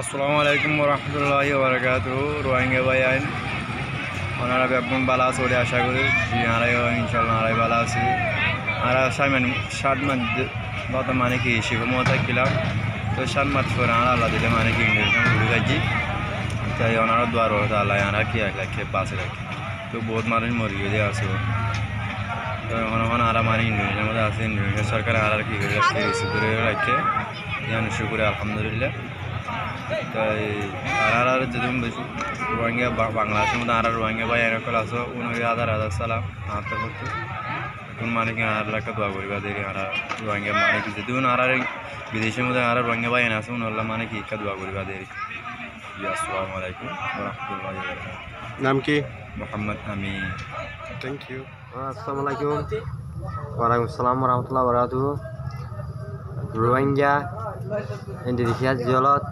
Assalamualaikum warahmatullahi wabarakatuh. Rohingya ভাই আইন ওনারা বেগম বালা চলে আশা করি আড়াইও ইনশাল্লাহ আড়াই বালা আছে আর সাত মাস বত মানে কি শিব মতো কিলাম তো 7 মাস পরে আর আল্লাহ দিলে মানে কি ইংলিশ বুঝাইছি তাই ওনারা দোয়ার হতো আল্লাহ আর কি এক লাখ বাঁচে রাখে তো বহুত মানুষ মরি গিয়ে আছে তো এখন আর মানে ইন্ডোনেশিয়ার মধ্যে আছে ইন্ডোনেশিয়া সরকার আর কি করে রাখছে রিসিভ করে রাখছে জানি শুক্রে আলহামদুলিল্লাহ তাই আর যদি বেশি রোহিঙ্গা বাংলাদেশের মধ্যে আর রোহিঙ্গা ভাই এরকম আসো 19,000 সালাম আত্মা করতো এখন মানে কি আর লাখ দোয়া করিবা দেখি আর রোহিঙ্গা মানে কি যদি আর বিদেশের মধ্যে আর রোহিঙ্গা ভাই আছে উনল্লাহ মানে কি দোয়া করিবা দেখি আসসালামু আলাইকুম ওরহমতুল্লাহি ওয়াবারাকাতুহু নাম কি? মোহাম্মদ আমিন। Thank you. আসসালামু আলাইকুম ওয়ালাইকুম আসসালাম warahmatullahi wabarakatuh. Rohingya Indonesia jolot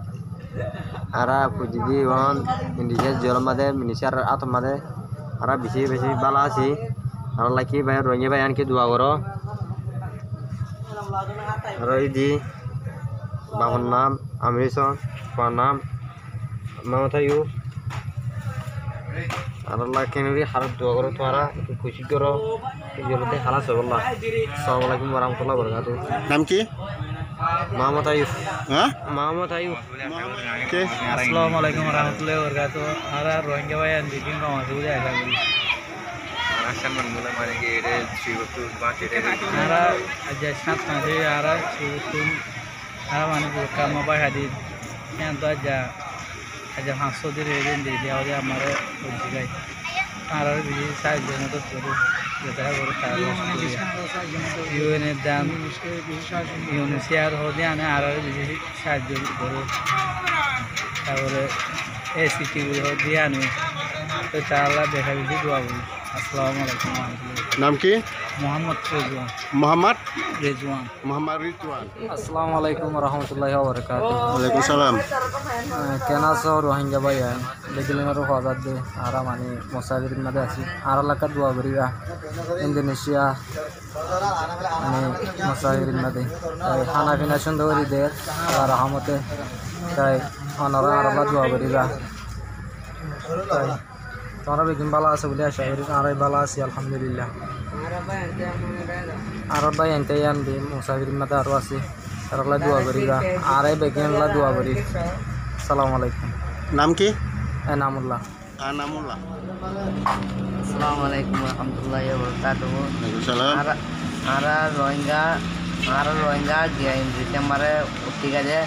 ara pujidi won Indonesia jolot made minisar atom made ara bisi bala asi ara laki bay Rohingya bayan ki dua koro ara idi babon nam Amrison panam mamatayu আর আল্লাহ কেনরি হারত দোয়া করো তোমরা একটু খুশি করো জলতে খালাস হবে আল্লাহ। আসসালামু আলাইকুম ওয়া রাহমাতুল্লাহি ওয়া বারাকাতুহু। নাম কি? মোহাম্মদ আইয়ুব। হ্যাঁ মোহাম্মদ আইয়ুব। কে? আসসালামু আলাইকুম ওয়া রাহমাতুল্লাহি ওয়া বারাকাতুহু। আর রোহিঙ্গা ভাই দিকিন রমাজুদে আশা করি আর সম্মান মুলা মানে কি এর শিবতু বাকি রে আর আজ 7 মাসে আর শিবতুন আর মানে কাম বাই হাদিস কেন তো আজ 500 দিন রেদিন দিয়ে আজ আমারে বলছি গাই আর বিজি সাহায্য মতো করে যেটা করে তার ইউএনের দাম ইউনিসিয়ার হতে আনে আর বিজি সাহায্য করে তারপরে এসিটি দিয়ে আনে তো তারা দেখা বেশি দোয়া করি। আসসালামু আলাইকুম ওয়া রাহমাতুল্লাহি। নাম কি? মোহাম্মদ রেজওয়ান। মোহাম্মদ রেজওয়ান। মোহাম্মদ রিজওয়ান। আসসালামু আলাইকুম ওয়া রাহমাতুল্লাহি ওয়া বারাকাতুহু। ওয়ালাইকুম সালাম। কেন আছো রোহিঙ্গা ভাই দেখলেন আর হজার দে আর মানে মুসাফির মধ্যে আছি আর এলাকা দোয়া করিবা ইন্দোনেশিয়া মানে মুসাফির মধ্যে তাই খানা পিনা সুন্দর করে দে আর রহমতে তাই অনরা আর দোয়া করিবা তাই তোমরা বেগম বালা আছে বলে আশা করি আর বালা আছি আলহামদুলিল্লাহ। আর ভাই এনতে আনবি মুসাফির মধ্যে আরও আছে তারা দোয়া করিবা আর বেগম দোয়া করি। আসসালামু আলাইকুম। নাম কি? নামুল্লাহ। নামুল্লাহ। আসসালামু আলাইকুম warahmatullahi wabarakatuh. ওয়ালাইকুম সালাম। আর রোহিঙ্গা গিয়া ইন্দ্রিতে মারে ঠিক আছে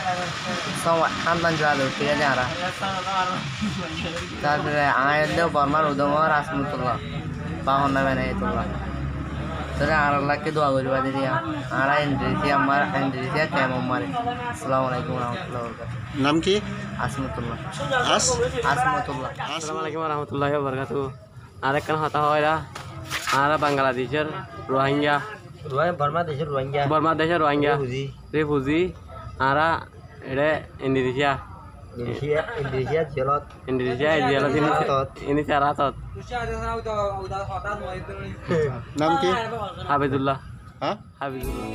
সব খানদান জোয়াদ ঠিক আছে আর তারপরে আয়ালেও বর্মার উদমর আসমতুল্লাহ বাহন নামে নাই তোল্লা তাহলে আর আল্লাহকে দোয়া করিবা দিদি আর ইন্দ্রিসিয়া কেমন মারে। আসসালামু আলাইকুম warahmatullahi wabarakatuh. নাম কি? আসমতুল্লাহ। আসমতুল্লাহ। আসসালামু আলাইকুম রহমতুল্লাহি ওয়া বারাকাতুহু। আর একখান হতা হয় আর বাংলাদেশের রোহিঙ্গা বাংলাদেশের রোহিঙ্গা রিফিউজি আর এটা ইন্দোনেশিয়া জেলত ইনি চারাতত। নাম কি? হাফিজুল্লাহ। হ্যাঁ হাফিজুল্লাহ।